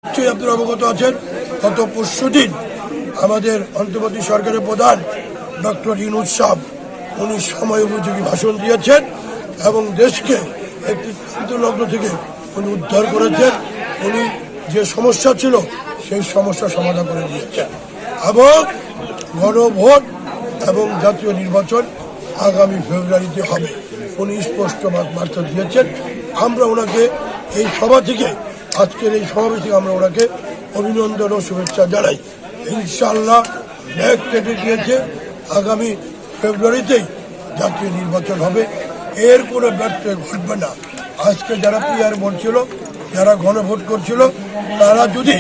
আপনারা অবগত আছেন, গত পরশুদিন আমাদের অন্তর্বর্তী সরকারের প্রধান ডক্টর ইউনূস সাহেব উনি সময় উপযোগী ভাষণ দিয়েছেন এবং দেশকে একটি ক্রান্তিলগ্ন থেকে উনি উদ্ধার করেছেন। উনি যে সমস্যা ছিল সেই সমস্যার সমাধান করে দিয়েছেন এবং গণভোট এবং জাতীয় নির্বাচন আগামী ফেব্রুয়ারিতে হবে উনি স্পষ্ট বার্তা দিয়েছেন। আমরা ওনাকে এই সভা থেকে, আজকের এই সমাবেশ থেকে আমরা ওনাকে অভিনন্দন ও শুভেচ্ছা জানাই। ইনশাআল্লাহ ব্যাগ কেটে দিয়েছে, আগামী ফেব্রুয়ারিতেই জাতীয় নির্বাচন হবে, এর কোনো ব্যর্থ ঘটবে না। আজকে যারা পিআর বলছিল, যারা গণভোট করছিল, তারা যদি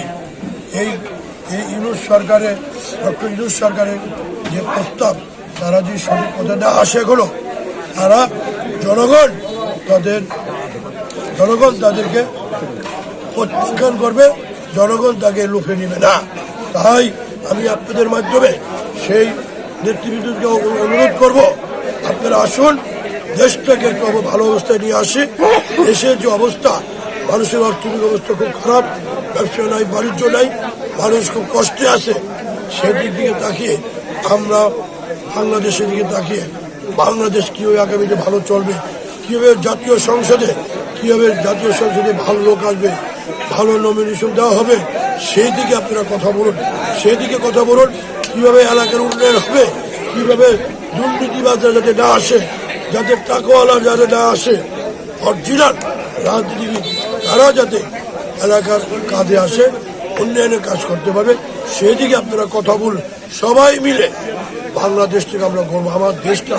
এই ইউনূস সরকারের ডক্টর ইউনূস সরকারের যে প্রস্তাব, তারা যে সঠিক কথাটা আসে হলো, তারা জনগণ তাদেরকে প্রত্যাখ্যান করবে, জনগণ তাকে লুফে নেবে না। তাই আমি আপনাদের মাধ্যমে সেই নেতৃবৃন্দকে অনুরোধ করব, আপনারা আসুন, দেশটাকে একটু ভালো অবস্থায় নিয়ে আসি। দেশের যে অবস্থা, মানুষের অর্থনৈতিক অবস্থা খুব খারাপ, ব্যবসা নাই, বাণিজ্য নাই, মানুষ খুব কষ্টে আছে। সেদিক দিকে তাকিয়ে আমরা বাংলাদেশের দিকে তাকিয়ে বাংলাদেশ কীভাবে আগামীতে ভালো চলবে, কীভাবে জাতীয় সংসদে ভালো লোক আসবে, ভালো নমিনেশন দেওয়া হবে, সেই দিকে আপনারা কথা বলুন। কীভাবে এলাকার উন্নয়ন হবে, কীভাবে দুর্নীতিবাজরা যাতে না আসে, যাতে টাকাওয়ালা যাতে না আসে, অরিজিনাল রাজনীতিবিদ তারা যাতে এলাকার কাজে আসে, উন্নয়নের কাজ করতে পারবে, সেই দিকে আপনারা কথা বলুন। সবাই মিলে বাংলাদেশ থেকে আমরা গর্ব, আমার দেশটা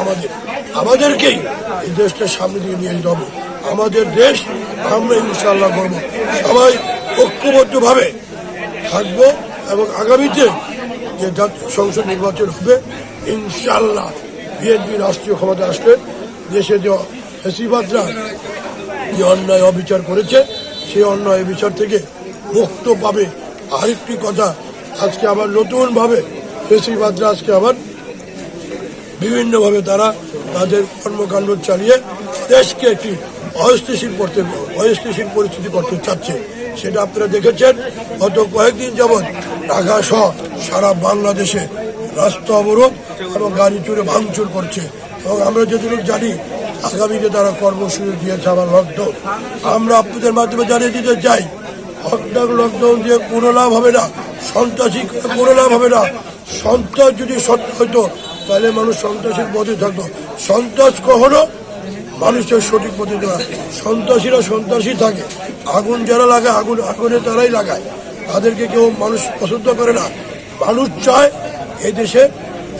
আমাদেরকেই এই দেশটা সামনে দিকে নিয়ে যেতে হবে। আমাদের দেশ, আমরা ইনশাআল্লাহ গর্ব, সবাই ঐক্যবদ্ধভাবে থাকবো এবং আগামীতে যে জাতীয় সংসদ নির্বাচন হবে, ইনশাআল্লাহ বিএনপি রাষ্ট্রীয় ক্ষমতা আসবে। দেশে যে ফ্যাসিবাদরা যে অন্যায় অবিচার করেছে, সেই অন্যায় বিচার থেকে মুক্ত পাবে। আরেকটি কথা, আজকে আবার নতুনভাবে ফ্যাসিবাদরা আজকে আবার বিভিন্নভাবে তারা তাদের কর্মকাণ্ড চালিয়ে দেশকে একটি অস্থিতিশীল পরিস্থিতি করতে চাচ্ছে। সেটা আপনারা দেখেছেন, গত কয়েকদিন যাবৎ ঢাকা সহ সারা বাংলাদেশে রাস্তা অবরোধ এবং গাড়ি চুরে ভাঙচুর করছে। এবং আমরা যতটুকু জানি, আগামীতে তারা কর্মসূচি দিয়েছে আবার লকডাউন। আমরা আপনাদের মাধ্যমে জানিয়ে দিতে চাই, লকডাউন দিয়ে কোনো লাভ হবে না, সন্ত্রাসী কোনো লাভ হবে না। সন্ত্রাস যদি সত্য হইতো, তাহলে মানুষ সন্ত্রাসীর পথে থাকতো। সন্ত্রাস কখনো মানুষের সঠিক পথে দেওয়া, সন্ত্রাসীরা সন্ত্রাসী থাকে, আগুন যারা লাগায় আগুনে তারাই লাগায়, তাদেরকে কেউ মানুষ পছন্দ করে না। মানুষ চায় এই দেশে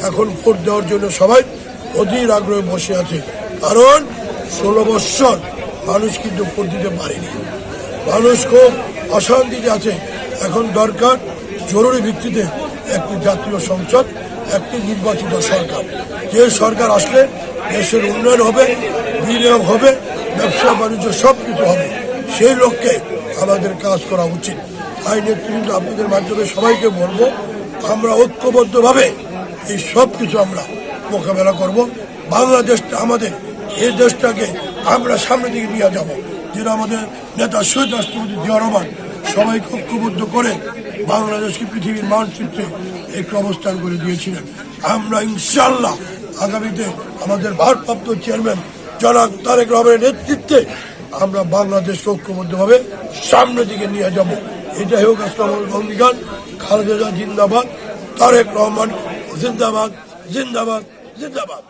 এখন ভোট দেওয়ার জন্য সবাই অধীর আগ্রহে বসে আছে, কারণ 16 বৎসর মানুষ কিন্তু ভোট দিতে পারেনি, মানুষ খুব অশান্তিতে আছে। এখন দরকার জরুরি ভিত্তিতে একটি জাতীয় সংসদ, একটি নির্বাচিত সরকার, যে সরকার আসলে দেশের উন্নয়ন হবে, বিনিয়োগ হবে, ব্যবসা বাণিজ্য সব কিছু হবে। সেই লক্ষ্যে আমাদের কাজ করা উচিত। তাই নেতৃবৃন্দ, আপনাদের মাধ্যমে সবাইকে বলবো, আমরা ঐক্যবদ্ধভাবে এই সব কিছু আমরা মোকাবেলা করব। বাংলাদেশটা আমাদের, এই দেশটাকে আমরা সামনে দিকে নিয়ে যাব। যেটা আমাদের নেতা শহীদ রাষ্ট্রপতি জিয়া রহমান সবাইকে ঐক্যবদ্ধ করে বাংলাদেশকে পৃথিবীর মানচিত্রে একটু অবস্থান করে দিয়েছিলেন। আমরা ইনশাআল্লাহ আগামীতে আমাদের ভারপ্রাপ্ত চেয়ারম্যান জনাব তারেক রহমানের নেতৃত্বে আমরা বাংলাদেশকে ঐক্যবদ্ধভাবে সামনের দিকে নিয়ে যাব। এটাই হোক আজকে আমাদের অঙ্গীকার। খালেদা জিন্দাবাদ, তারেক রহমান জিন্দাবাদ, জিন্দাবাদ, জিন্দাবাদ।